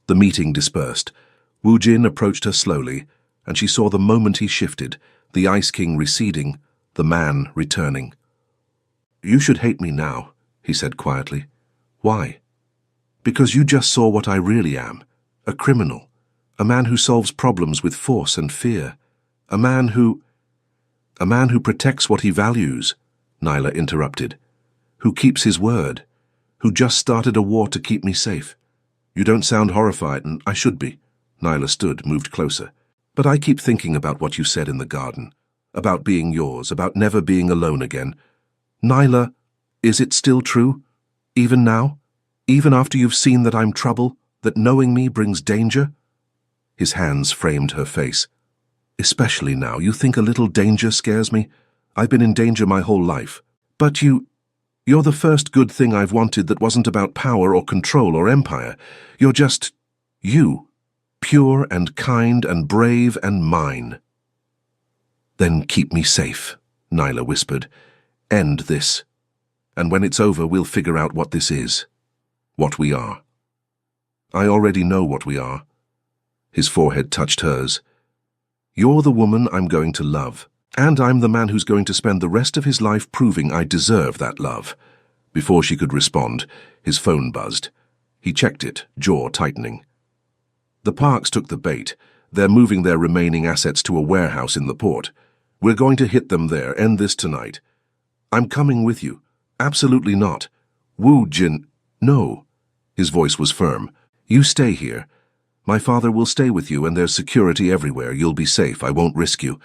The meeting dispersed. Wu Jin approached her slowly, and she saw the moment he shifted, the Ice King receding, the man returning. "You should hate me now," he said quietly. "Why?" "Because you just saw what I really am, a criminal, a man who solves problems with force and fear, a man who protects what he values," Nyla interrupted, "who keeps his word, who just started a war to keep me safe. You don't sound horrified, and I should be." Nyla stood, moved closer. "But I keep thinking about what you said in the garden, about being yours, about never being alone again. Nyla, is it still true? Even now? Even after you've seen that I'm trouble, that knowing me brings danger?" His hands framed her face. "Especially now, you think a little danger scares me? I've been in danger my whole life. But you're the first good thing I've wanted that wasn't about power or control or empire. You're just you, pure and kind and brave and mine." "Then keep me safe," Nyla whispered. "End this. And when it's over, we'll figure out what this is. What we are." "I already know what we are." His forehead touched hers. "You're the woman I'm going to love, and I'm the man who's going to spend the rest of his life proving I deserve that love." Before she could respond, his phone buzzed. He checked it, jaw tightening. The Parks took the bait. They're moving their remaining assets to a warehouse in the port. We're going to hit them there, end this tonight. I'm coming with you. Absolutely not. Wu Jin... No. His voice was firm. You stay here. My father will stay with you, and there's security everywhere. You'll be safe. I won't risk you.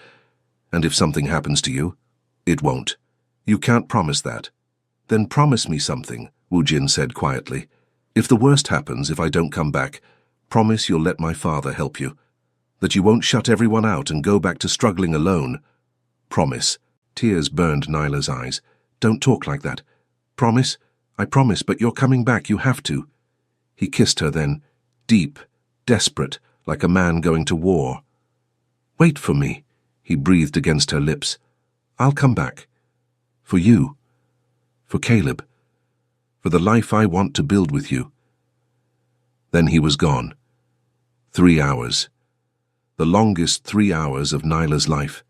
And if something happens to you, it won't. You can't promise that. Then promise me something, Wu Jin said quietly. If the worst happens, if I don't come back, promise you'll let my father help you. That you won't shut everyone out and go back to struggling alone. Promise. Tears burned Nyla's eyes. Don't talk like that. Promise? I promise, but you're coming back. You have to. He kissed her then, deep, desperate, like a man going to war. Wait for me, he breathed against her lips. I'll come back. For you. For Caleb. For the life I want to build with you. Then he was gone. 3 hours. The longest 3 hours of Nyla's life.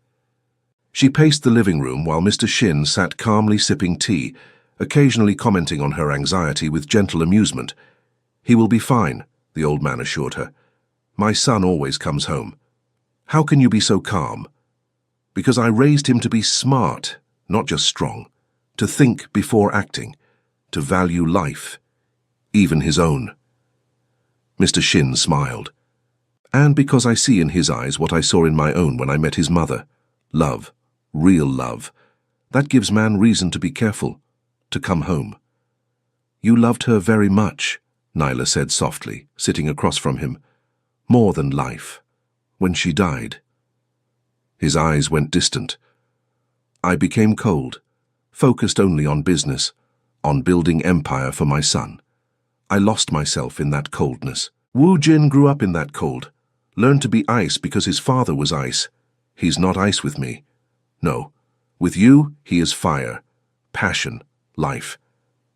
She paced the living room while Mr. Shin sat calmly sipping tea, occasionally commenting on her anxiety with gentle amusement. He will be fine, the old man assured her. My son always comes home. How can you be so calm? Because I raised him to be smart, not just strong, to think before acting, to value life, even his own. Mr. Shin smiled. And because I see in his eyes what I saw in my own when I met his mother. Love, real love. That gives man reason to be careful, to come home. You loved her very much, Nyla said softly, sitting across from him. More than life. When she died. His eyes went distant. I became cold, focused only on business, on building empire for my son. I lost myself in that coldness. Wu Jin grew up in that cold, learned to be ice because his father was ice. He's not ice with me. No. With you, he is fire, passion, life.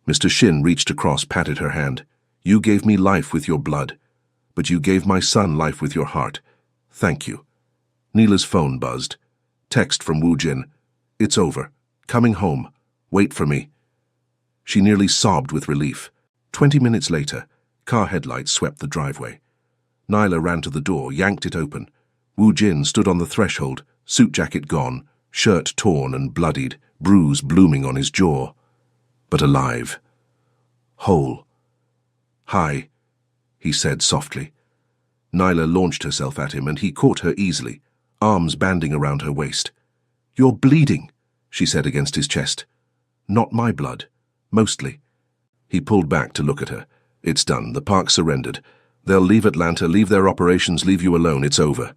Mr. Shin reached across, patted her hand. You gave me life with your blood, but you gave my son life with your heart. Thank you. Nyla's phone buzzed. Text from Wu Jin. It's over. Coming home. Wait for me. She nearly sobbed with relief. 20 minutes later, car headlights swept the driveway. Nyla ran to the door, yanked it open. Wu Jin stood on the threshold, suit jacket gone, shirt torn and bloodied, bruise blooming on his jaw. But alive. Whole. Hi, he said softly. Nyla launched herself at him and he caught her easily, arms banding around her waist. You're bleeding, she said against his chest. Not my blood. Mostly. He pulled back to look at her. It's done. The Parks surrendered. They'll leave Atlanta, leave their operations, leave you alone. It's over.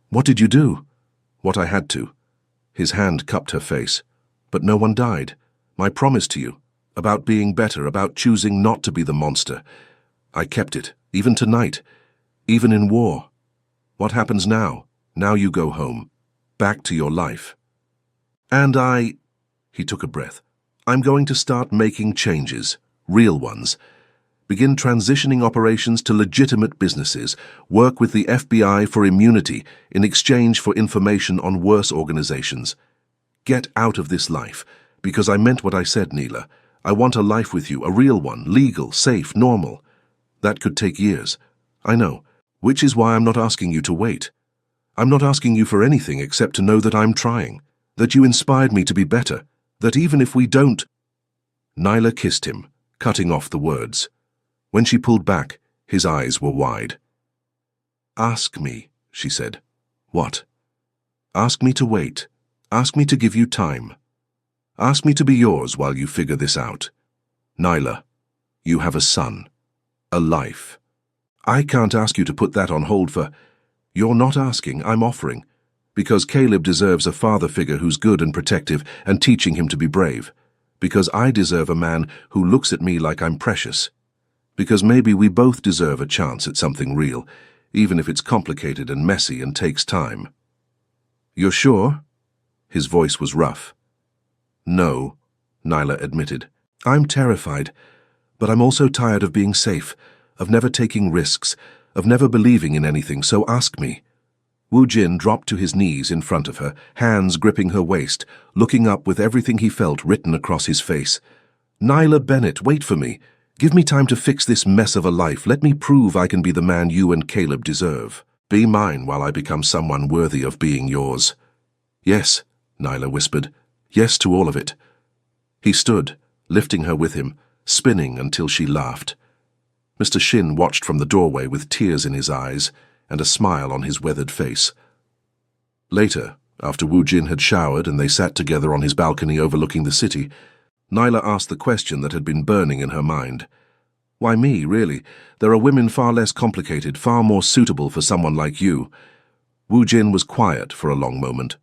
What did you do? What I had to. His hand cupped her face. But no one died. My promise to you. About being better, about choosing not to be the monster. I kept it, even tonight, even in war. What happens now? Now you go home. Back to your life. And he took a breath. I'm going to start making changes, real ones. Begin transitioning operations to legitimate businesses, work with the FBI for immunity in exchange for information on worse organizations. Get out of this life, because I meant what I said, Nyla. I want a life with you, a real one, legal, safe, normal. That could take years. I know, which is why I'm not asking you to wait. I'm not asking you for anything except to know that I'm trying, that you inspired me to be better, that even if we don't... Nyla kissed him, cutting off the words. When she pulled back, his eyes were wide. Ask me, she said. What? Ask me to wait. Ask me to give you time. Ask me to be yours while you figure this out. Nyla, you have a son. A life. I can't ask you to put that on hold for... You're not asking, I'm offering. Because Caleb deserves a father figure who's good and protective and teaching him to be brave. Because I deserve a man who looks at me like I'm precious. Because maybe we both deserve a chance at something real, even if it's complicated and messy and takes time. You're sure? His voice was rough. No, Nyla admitted. I'm terrified, but I'm also tired of being safe, of never taking risks, of never believing in anything, so ask me. Wu Jin dropped to his knees in front of her, hands gripping her waist, looking up with everything he felt written across his face. Nyla Bennett, wait for me. Give me time to fix this mess of a life. Let me prove I can be the man you and Caleb deserve. Be mine while I become someone worthy of being yours." "Yes," Nyla whispered. "Yes to all of it." He stood, lifting her with him, spinning until she laughed. Mr. Shin watched from the doorway with tears in his eyes and a smile on his weathered face. Later, after Wu Jin had showered and they sat together on his balcony overlooking the city, Nyla asked the question that had been burning in her mind. "Why me, really? There are women far less complicated, far more suitable for someone like you." Wu Jin was quiet for a long moment.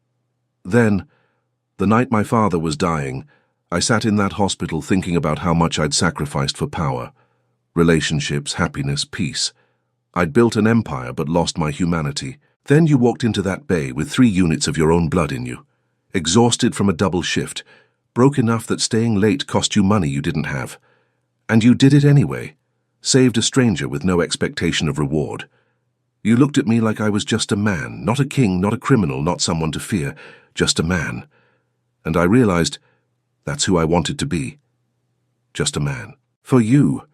"Then, the night my father was dying, I sat in that hospital thinking about how much I'd sacrificed for power. Relationships, happiness, peace. I'd built an empire but lost my humanity. Then you walked into that bay with 3 units of your own blood in you, exhausted from a double shift, broke enough that staying late cost you money you didn't have. And you did it anyway, saved a stranger with no expectation of reward. You looked at me like I was just a man, not a king, not a criminal, not someone to fear, just a man. And I realized that's who I wanted to be. Just a man. For you,"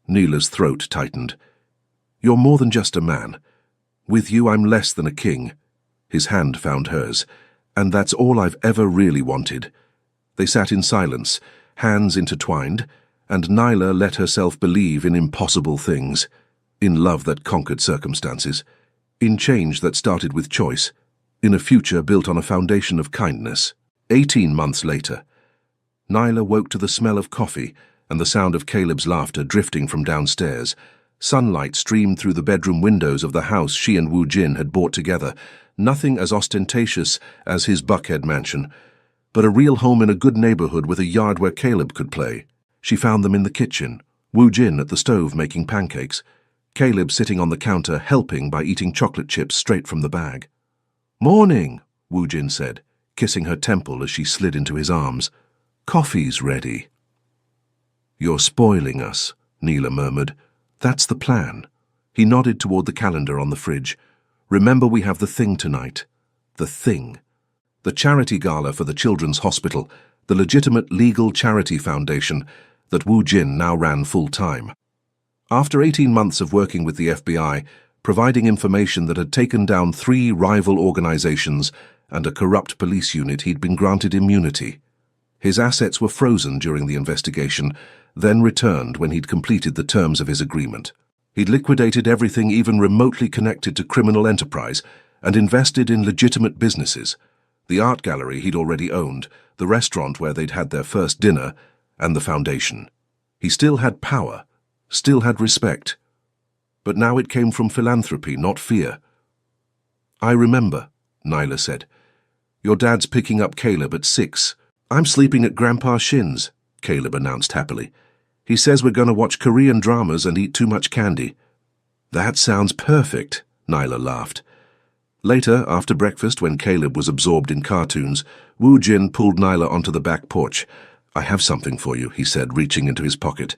Nyla's throat tightened, "you're more than just a man. With you I'm less than a king." His hand found hers. "And that's all I've ever really wanted." They sat in silence, hands intertwined, and Nyla let herself believe in impossible things, in love that conquered circumstances, in change that started with choice, in a future built on a foundation of kindness. 18 months later, Nyla woke to the smell of coffee and the sound of Caleb's laughter drifting from downstairs. Sunlight streamed through the bedroom windows of the house she and Wu Jin had bought together, nothing as ostentatious as his Buckhead mansion, but a real home in a good neighborhood with a yard where Caleb could play. She found them in the kitchen, Wu Jin at the stove making pancakes, Caleb sitting on the counter helping by eating chocolate chips straight from the bag. "Morning," Wu Jin said, kissing her temple as she slid into his arms. "Coffee's ready." "You're spoiling us," Nyla murmured. "That's the plan." He nodded toward the calendar on the fridge. "Remember, we have the thing tonight." The thing. The charity gala for the Children's Hospital, the legitimate legal charity foundation that Wu Jin now ran full-time. After 18 months of working with the FBI, providing information that had taken down 3 rival organizations and a corrupt police unit, he'd been granted immunity. His assets were frozen during the investigation, then returned when he'd completed the terms of his agreement. He'd liquidated everything even remotely connected to criminal enterprise and invested in legitimate businesses. The art gallery he'd already owned, the restaurant where they'd had their first dinner, and the foundation. He still had power, still had respect. But now it came from philanthropy, not fear. "I remember," Nyla said. "Your dad's picking up Caleb at 6. I'm sleeping at Grandpa Shin's," Caleb announced happily. "He says we're going to watch Korean dramas and eat too much candy." "That sounds perfect," Nyla laughed. Later, after breakfast, when Caleb was absorbed in cartoons, Wu Jin pulled Nyla onto the back porch. "I have something for you," he said, reaching into his pocket.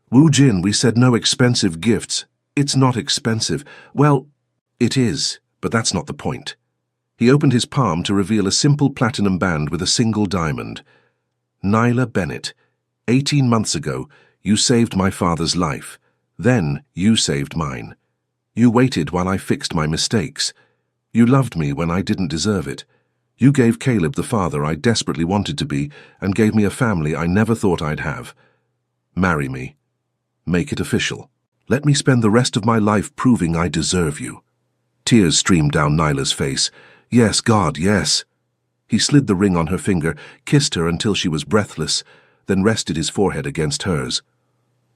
"Wu Jin, we said no expensive gifts." "It's not expensive." "Well, it is, but that's not the point." He opened his palm to reveal a simple platinum band with a single diamond. "Nyla Bennett, 18 months ago, you saved my father's life. Then you saved mine. You waited while I fixed my mistakes. You loved me when I didn't deserve it. You gave Caleb the father I desperately wanted to be and gave me a family I never thought I'd have. Marry me. Make it official. Let me spend the rest of my life proving I deserve you." Tears streamed down Nyla's face. "Yes, God, yes." He slid the ring on her finger, kissed her until she was breathless, then rested his forehead against hers.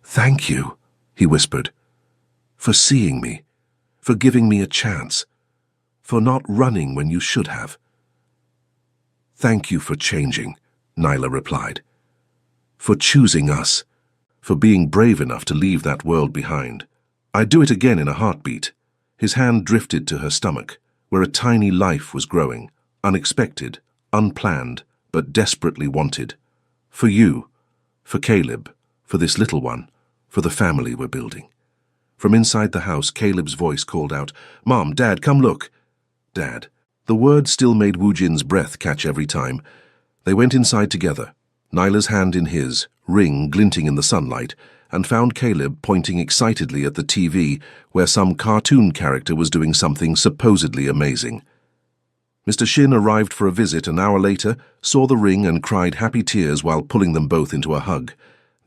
"Thank you," he whispered, "for seeing me, for giving me a chance, for not running when you should have." "Thank you for changing," Nyla replied. "For choosing us, for being brave enough to leave that world behind. I'd do it again in a heartbeat." His hand drifted to her stomach, where a tiny life was growing, unexpected, unplanned, but desperately wanted. For you, for Caleb, for this little one, for the family we're building. From inside the house, Caleb's voice called out, "Mom, Dad, come look." "Dad." The word still made Wu Jin's breath catch every time. They went inside together, Nyla's hand in his, ring glinting in the sunlight, and found Caleb pointing excitedly at the TV where some cartoon character was doing something supposedly amazing. Mr. Shin arrived for a visit an hour later, saw the ring and cried happy tears while pulling them both into a hug.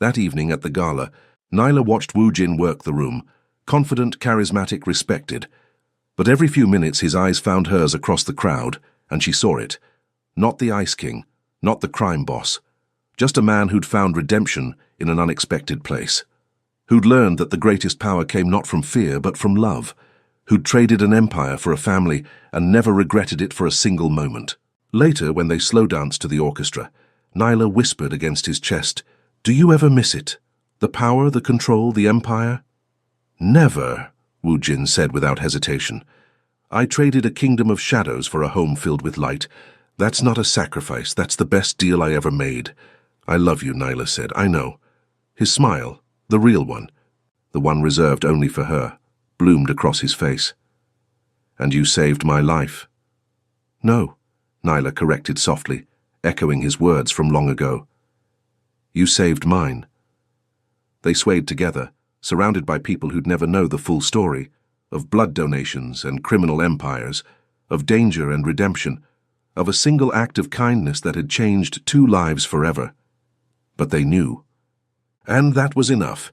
That evening at the gala, Nyla watched Wu Jin work the room, confident, charismatic, respected. But every few minutes his eyes found hers across the crowd, and she saw it. Not the Ice King, not the crime boss. Just a man who'd found redemption in an unexpected place. Who'd learned that the greatest power came not from fear but from love. Who'd traded an empire for a family and never regretted it for a single moment. Later, when they slow danced to the orchestra, Nyla whispered against his chest, "Do you ever miss it? The power, the control, the empire?" "Never," Wu Jin said without hesitation. "I traded a kingdom of shadows for a home filled with light. That's not a sacrifice, that's the best deal I ever made." "I love you," Nyla said. "I know." His smile, the real one, the one reserved only for her, bloomed across his face. "And you saved my life." "No," Nyla corrected softly, echoing his words from long ago. "You saved mine." They swayed together, surrounded by people who'd never know the full story, of blood donations and criminal empires, of danger and redemption, of a single act of kindness that had changed two lives forever. But they knew. And that was enough.